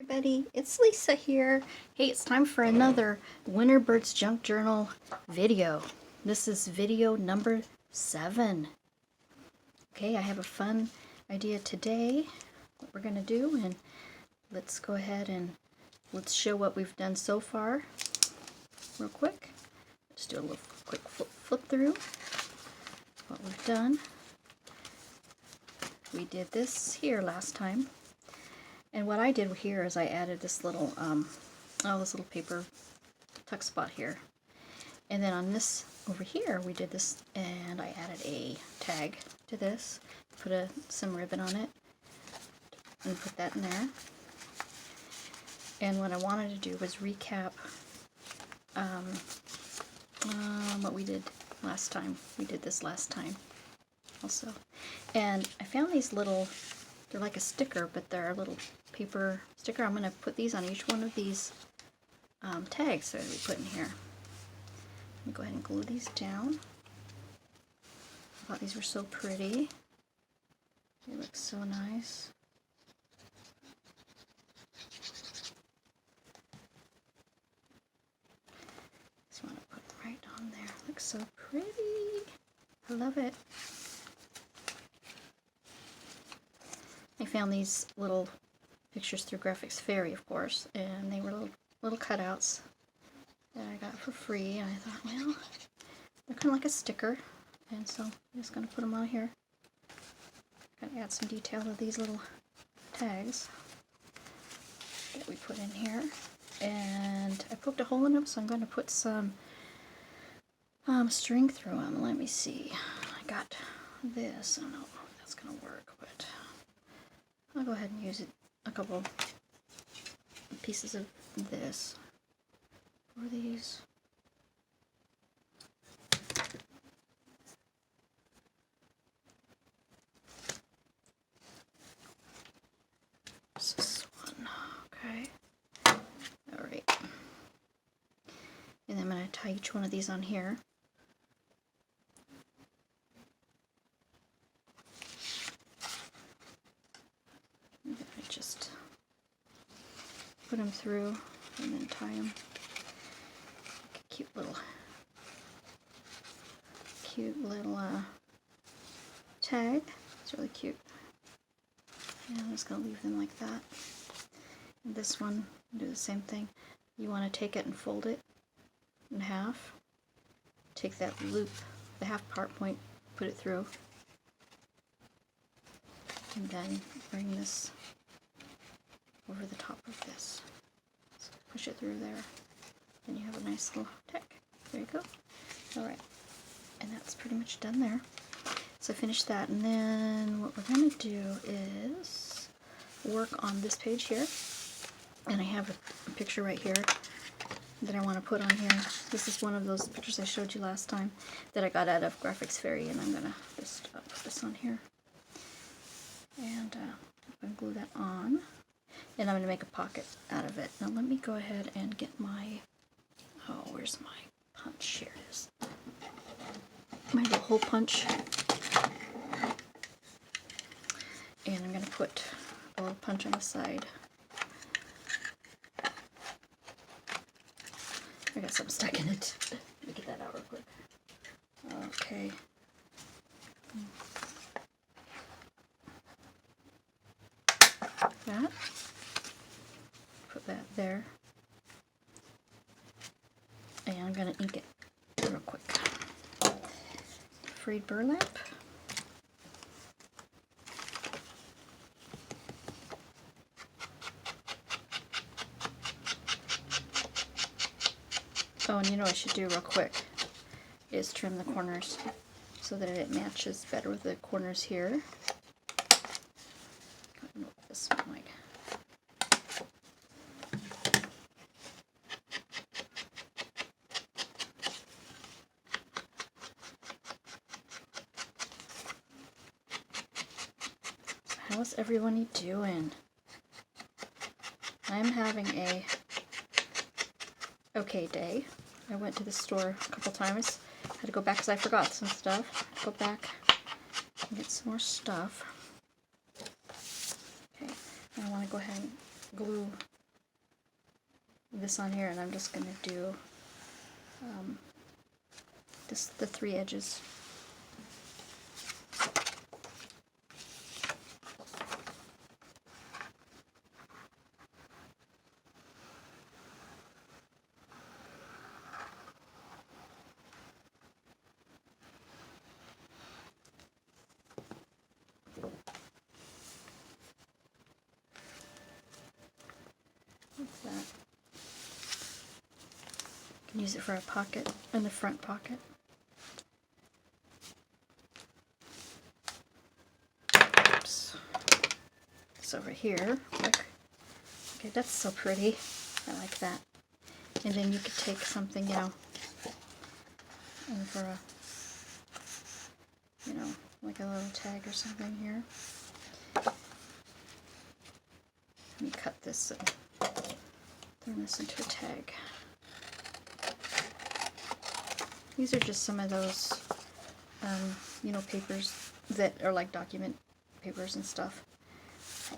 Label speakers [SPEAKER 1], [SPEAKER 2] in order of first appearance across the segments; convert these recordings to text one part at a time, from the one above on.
[SPEAKER 1] Everybody, it's Lisa here. Hey, it's time for another Winterbirds Junk Journal video. This is video number 7. Okay, I have a fun idea today, what we're gonna do, and let's go ahead and let's show what we've done so far real quick. Let's do a little quick flip through what we've done. We did this here last time. And what I did here is I added this little, this little paper tuck spot here. And then on this over here, we did this, and I added a tag to this, put some ribbon on it, and put that in there. And what I wanted to do was recap what we did last time. We did this last time also. And I found these little, they're like a sticker, but they're a little paper sticker. I'm going to put these on each one of these tags that we put in here. Let me go ahead and glue these down. I thought these were so pretty. They look so nice. Just want to put it right on there. Looks so pretty. I love it. I found these little pictures through Graphics Fairy, of course, and they were little cutouts that I got for free, and I thought, well, they're kind of like a sticker, and so I'm just going to put them on here. Going to add some detail to these little tags that we put in here, and I poked a hole in them, so I'm going to put some string through them. Let me see. I got this. I don't know if that's going to work, but I'll go ahead and use a couple pieces of this for these. This one, okay. Alright. And then I'm going to tie each one of these on here. Just put them through and then tie them. Like a cute little tag. It's really cute. And I'm just going to leave them like that. And this one, do the same thing. You want to take it and fold it in half. Take that loop, the half part point, put it through. And then bring this over the top of this. So push it through there, and you have a nice little tag. There you go. Alright, and that's pretty much done there. So finish that, and then what we're going to do is work on this page here. And I have a picture right here that I want to put on here. This is one of those pictures I showed you last time that I got out of Graphics Fairy, and I'm going to just put this on here. And I'm going to glue that on. And I'm going to make a pocket out of it. Now let me go ahead and get my, where's my punch? Here it is. My little hole punch. And I'm going to put a little punch on the side. I got something stuck in it. Let me get that out real quick. Okay. That. Put that there. And I'm going to ink it real quick. Frayed burlap. Oh, and you know what I should do real quick is trim the corners so that it matches better with the corners here. I don't know what this one like. How's everyone doing? I'm having a okay day. I went to the store a couple times. Had to go back because I forgot some stuff. Go back and get some more stuff. Okay, I want to go ahead and glue this on here, and I'm just going to do just the 3 edges. Like that. You can use it for a pocket in the front pocket. Oops. It's over here. Look. Okay, that's so pretty. I like that. And then you could take something, you know, and for a, you know, like a little tag or something here. Let me cut this and turn this into a tag. These are just some of those, you know, papers that are like document papers and stuff.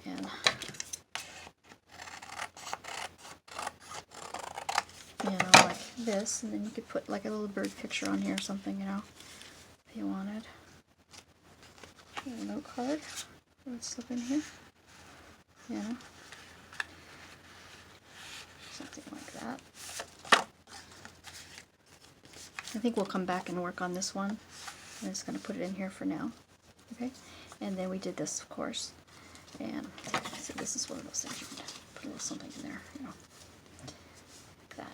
[SPEAKER 1] And you know, like this, and then you could put like a little bird picture on here or something, you know, if you wanted. A note card would slip in here, you know, something like that. I think we'll come back and work on this one. I'm just going to put it in here for now, okay? And then we did this, of course, and so this is one of those things you can put a little something in there, you know, like that.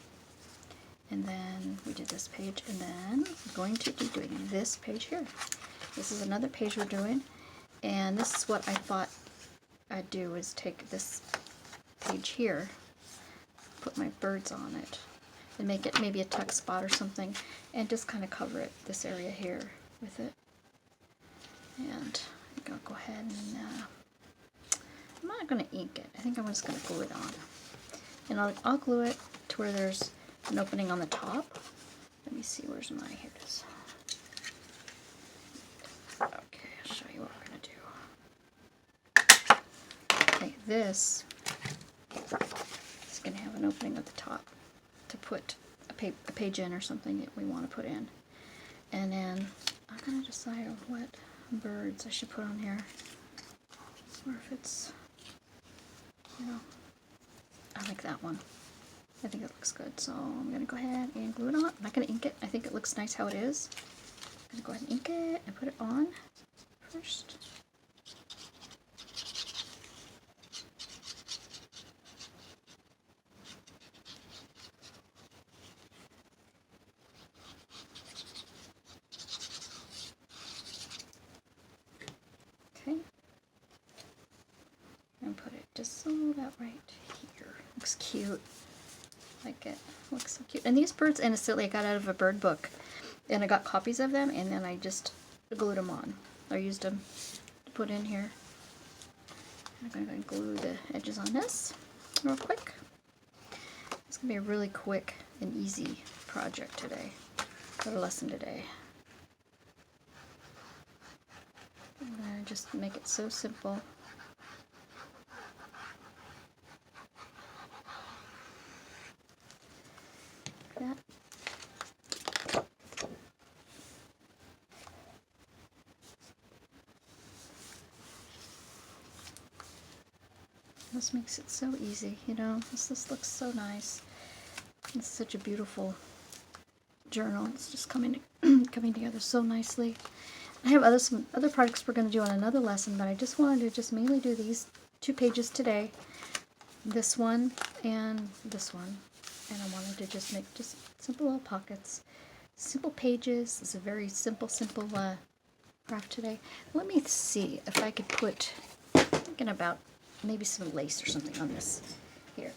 [SPEAKER 1] And then we did this page, and then we're going to be doing this page here. This is another page we're doing, and this is what I thought I'd do, is take this page here, put my birds on it, and make it maybe a tuck spot or something, and just kind of cover it, this area here, with it. And I think I'll go ahead and, I'm not going to ink it. I think I'm just going to glue it on. And I'll glue it to where there's an opening on the top. Let me see, where's my, here it is. Okay, I'll show you what we're going to do. Okay, this is going to have an opening at the top to put a page in or something that we want to put in. And then I'm going to decide on what birds I should put on here. Or if it's, you know, I like that one. I think it looks good, so I'm going to go ahead and glue it on. I'm not going to ink it. I think it looks nice how it is. I'm going to go ahead and ink it and put it on first. Okay. And put it just so about right here. Looks cute. Like it. Looks so cute. And these birds, and it's silly, I got out of a bird book. And I got copies of them, and then I just glued them on. I used them to put in here. I'm going to glue the edges on this real quick. It's going to be a really quick and easy project today, or lesson today. I'm going to just make it so simple. Like that. This makes it so easy, you know. This looks so nice. It's such a beautiful journal. It's just coming together so nicely. I have some other projects we're going to do on another lesson, but I just wanted to just mainly do these 2 pages today. This one and this one. And I wanted to just make just simple little pockets. Simple pages. It's a very simple craft today. Let me see if I could put, I'm thinking about maybe some lace or something on this here.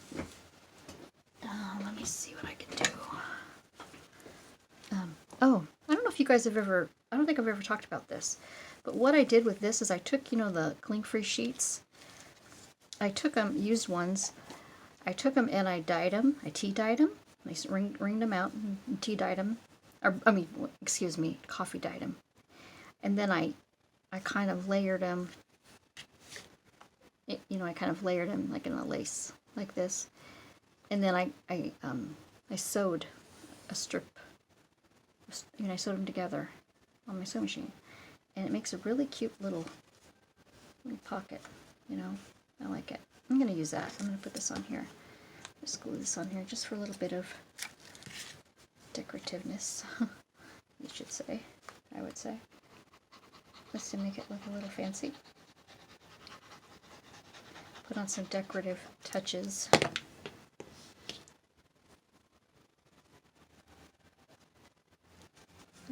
[SPEAKER 1] Let me see what I can do. Oh, I don't know if you guys have ever, I don't think I've ever talked about this, but what I did with this is I took, you know, the cling-free sheets. I took them, used ones. I took them and I dyed them. I tea-dyed them. I wringed them out and tea-dyed them. Or, I mean, excuse me, coffee-dyed them. And then I kind of layered them. You know, I kind of layered them like in a lace, like this. And then I sewed a strip, I sewed them together on my sewing machine, and it makes a really cute little pocket, I like it. I'm going to use that. I'm going to put this on here. Just glue this on here just for a little bit of decorativeness, you should say, I would say. Just to make it look a little fancy. Put on some decorative touches.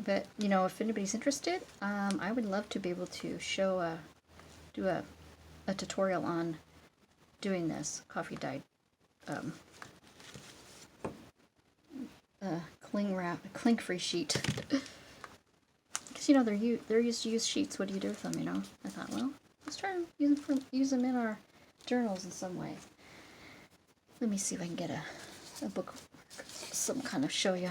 [SPEAKER 1] But, if anybody's interested, I would love to be able to do a tutorial on doing this coffee dyed cling free sheet. Because they're used to use sheets. What do you do with them? I thought, well, let's try and use them in our journals in some way. Let me see if I can get a book, some kind of show you.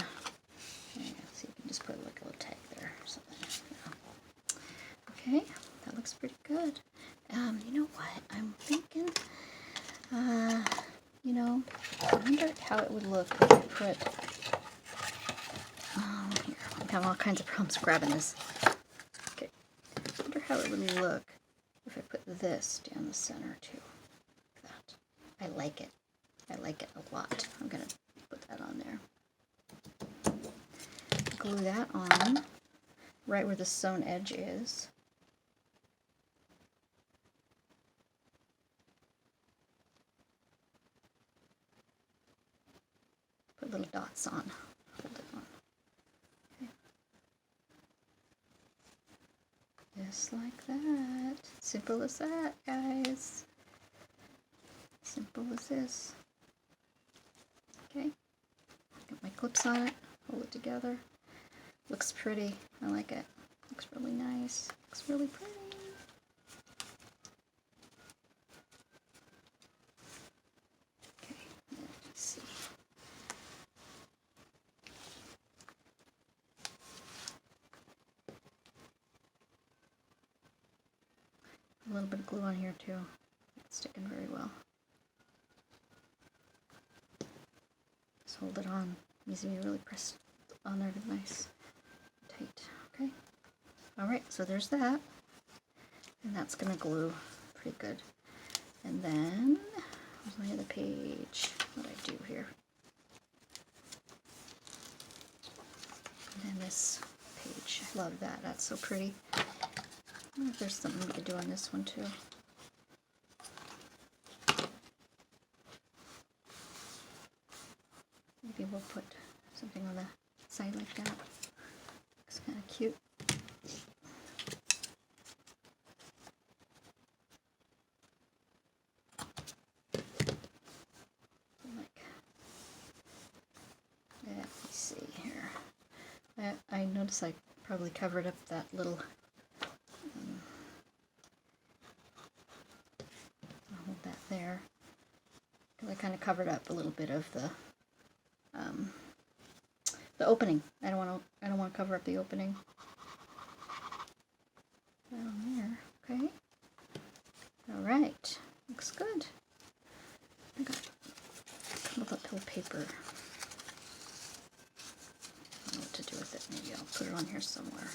[SPEAKER 1] See, you can just put like a little tag there or something. Okay, that looks pretty good. You know what? I'm thinking, I wonder how it would look if I put, here, I'm having all kinds of problems grabbing this. Okay, I wonder how it would look if I put this down the center too. That. I like it. I like it a lot. I'm going to put that on there. Glue that on right where the sewn edge is. Put little dots on. Hold it on. Okay. Just like that. Simple as that, guys. Simple as this. Okay. Got my clips on it. Hold it together. Looks pretty. I like it. Looks really nice. Looks really pretty. Okay, let's see. A little bit of glue on here too. It's sticking very well. Just hold it on. Needs to be really pressed on there nice, tight. Okay. All right. So there's that, and that's gonna glue pretty good. And then where's my other page? What do I do here? And then this page. I love that. That's so pretty. I wonder if there's something we could do on this one too. Maybe we'll put something on the side like that. Looks kind of cute. Like, let me see here. I noticed I probably covered up that little. I'll hold that there because I kind of covered up a little bit of the opening. I don't want to cover up the opening. Down there, okay. All right, looks good. I got a couple of pill paper. I don't know what to do with it. Maybe I'll put it on here somewhere.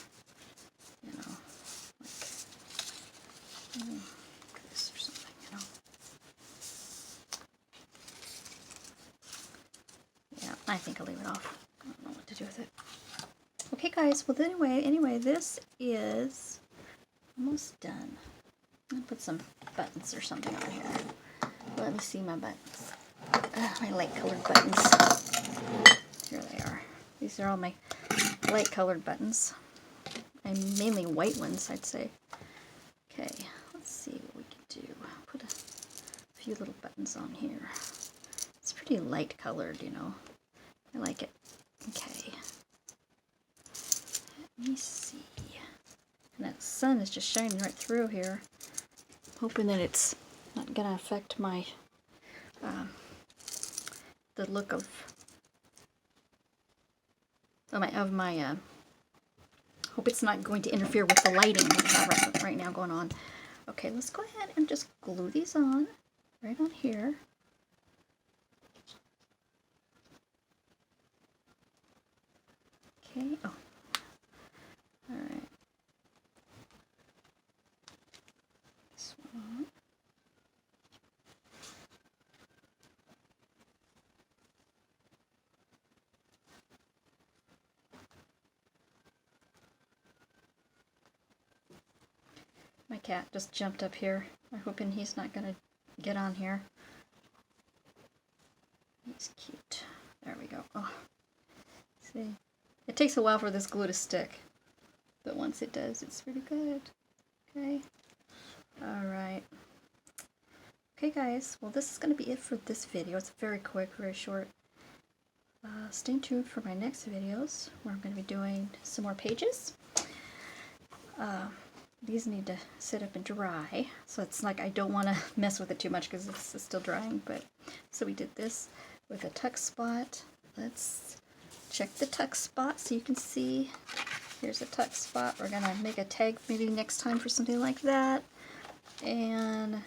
[SPEAKER 1] Like this or something. Yeah, I think I'll leave it off. I don't know what to do with it. Okay, guys. Well, anyway, this is almost done. I'm gonna put some buttons or something on here. Let me see my buttons. My light colored buttons. Here they are. These are all my light colored buttons. And mainly white ones, I'd say. Okay, let's see what we can do. Put a few little buttons on here. It's pretty light colored, I like it. Okay. Let me see. And that sun is just shining right through here. Hoping that it's not gonna affect my the look of my hope it's not going to interfere with the lighting we have right now going on. Okay, let's go ahead and just glue these on right on here. Okay. Oh. All right. This one. My cat just jumped up here. I'm hoping he's not gonna get on here. He's cute. There we go. Oh, see, it takes a while for this glue to stick, but once it does, it's pretty good. Okay. All right. Okay, guys. Well, this is gonna be it for this video. It's very quick, very short. Stay tuned for my next videos where I'm going to be doing some more pages. These need to sit up and dry, so it's like I don't want to mess with it too much because this is still drying. But so we did this with a tuck spot. Let's check the tuck spot so you can see. Here's a tuck spot. We're going to make a tag maybe next time for something like that. And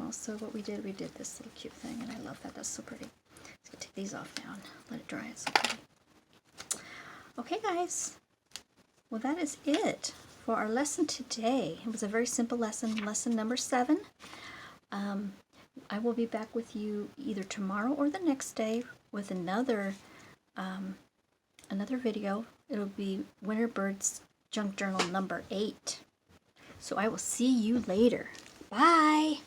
[SPEAKER 1] also what we did this little cute thing, and I love that. That's so pretty. Let's go take these off now and let it dry. It's so pretty. Okay, guys. Well, that is it for our lesson today. It was a very simple lesson, lesson number 7. I will be back with you either tomorrow or the next day with another video. It'll be Winter Birds Junk Journal number 8. So I will see you later. Bye!